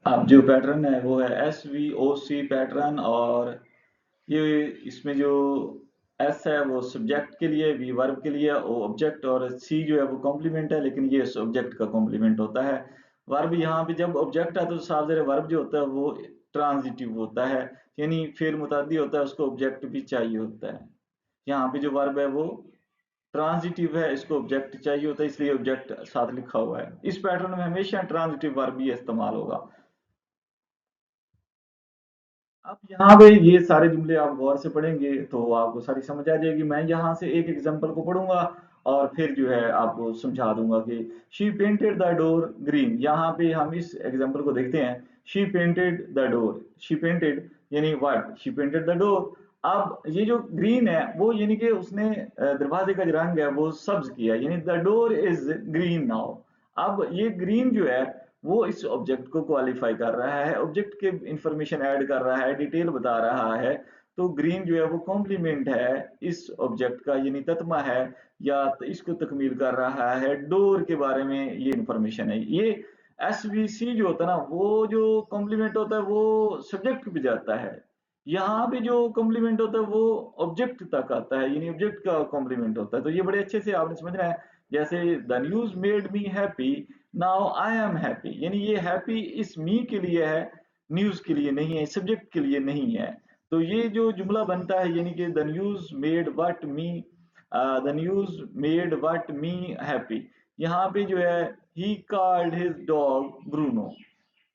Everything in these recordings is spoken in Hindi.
अब जो पैटर्न है वो है SVOC पैटर्न। और ये इसमें जो एस है वो सब्जेक्ट के लिए, वी वर्ब के लिए, ओ ऑब्जेक्ट, और सी जो है वो कॉम्प्लीमेंट है, लेकिन ये ऑब्जेक्ट का कॉम्प्लीमेंट होता है। वर्ब यहाँ पे जब ऑब्जेक्ट आता है तो साफ ज़ाहिर वर्ब जो होता है वो ट्रांजिटिव होता है, यानी फिर मुताद्दी होता है, उसको ऑब्जेक्ट भी चाहिए होता है। यहाँ पे जो वर्ब है वो ट्रांजिटिव है, इसको ऑब्जेक्ट चाहिए होता है, इसलिए ऑब्जेक्ट साथ लिखा हुआ है। इस पैटर्न में हमेशा ट्रांजिटिव वर्ब ही इस्तेमाल होगा। अब यहाँ पे ये सारे जुमले आप गौर से पढ़ेंगे तो आपको सारी समझ आ जाएगी। मैं यहाँ से एक एग्जांपल को पढ़ूंगा और फिर जो है आपको समझा दूंगा कि she painted the door green. यहाँ पे हम इस एग्जांपल को देखते हैं। She painted the door, she painted यानी what, she painted the door. अब ये जो ग्रीन है वो यानी कि उसने दरवाजे का जो रंग है वो सब्ज किया, यानी the door is green now. अब ये ग्रीन जो है वो इस ऑब्जेक्ट को क्वालिफाई कर रहा है, ऑब्जेक्ट के इंफॉर्मेशन ऐड कर रहा है, डिटेल बता रहा है। तो ग्रीन जो है वो कॉम्प्लीमेंट है इस ऑब्जेक्ट का, यानी तत्मा है या इसको तकमील कर रहा है। डोर के बारे में ये इंफॉर्मेशन है। ये SVC जो होता है ना, वो जो कॉम्प्लीमेंट होता है वो सब्जेक्ट पे जाता है। यहाँ पे जो कॉम्प्लीमेंट होता है वो ऑब्जेक्ट तक आता है, यानी ऑब्जेक्ट का कॉम्प्लीमेंट होता है। तो ये बड़े अच्छे से आपने समझना है। जैसे the news made me happy, now I am happy, यानी ये हैप्पी इस मी के लिए है, न्यूज के लिए नहीं है, सब्जेक्ट के लिए नहीं है। तो ये जो जुमला बनता है यानी कि the news made what me, the news made what me happy. यहाँ पे जो है he called his dog Bruno.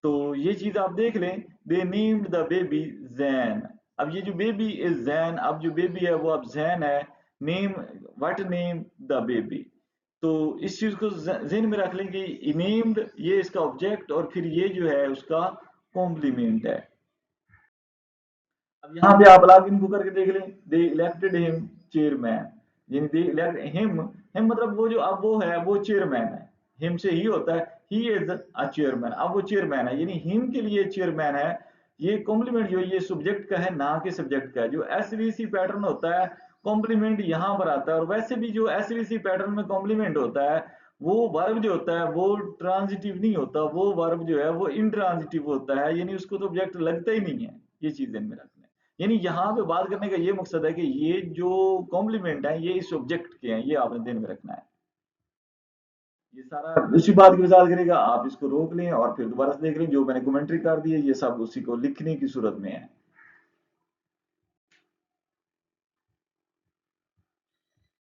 तो ये चीज आप देख लें, they named the baby Jain. अब ये जो बेबी इज जैन, अब जो बेबी है वो अब जैन है। Name, what name the baby. तो इस चीज को जहन में रख लें कि नेम्ड ये इसका ऑब्जेक्ट और फिर ये जो है उसका कॉम्प्लीमेंट है। अब यहाँ पे आप लॉग इन को करके देख लें। दे इलेक्टेड हिम चेयरमैन, यानी दे इलेक्ट हिम, हिम मतलब वो जो अब वो है वो चेयरमैन है। हिम से ही होता है, ही इज अ चेयरमैन, अब वो चेयरमैन है, यानी हिम के लिए चेयरमैन है। ये कॉम्प्लीमेंट जो ये सब्जेक्ट का है ना कि सब्जेक्ट का है। जो SVC पैटर्न होता है कॉम्प्लीमेंट यहाँ पर आता है। और वैसे भी जो SVC पैटर्न में कॉम्प्लीमेंट होता है वो वर्ब जो होता है वो ट्रांजिटिव नहीं होता, वो वर्ब जो है वो इंट्रांजिटिव होता है, यानी उसको तो ऑब्जेक्ट लगता ही नहीं है। ये चीज ध्यान में रखना है। यानी यहाँ पे बात करने का ये मकसद है कि ये जो कॉम्प्लीमेंट है ये इस ऑब्जेक्ट के हैं, ये आपने ध्यान में रखना है। ये सारा उसी बात की वजाहत करेगा। आप इसको रोक लें और फिर दोबारा से देख लें, जो मैंने कमेंट्री कर दी है ये सब उसी को लिखने की सूरत में है।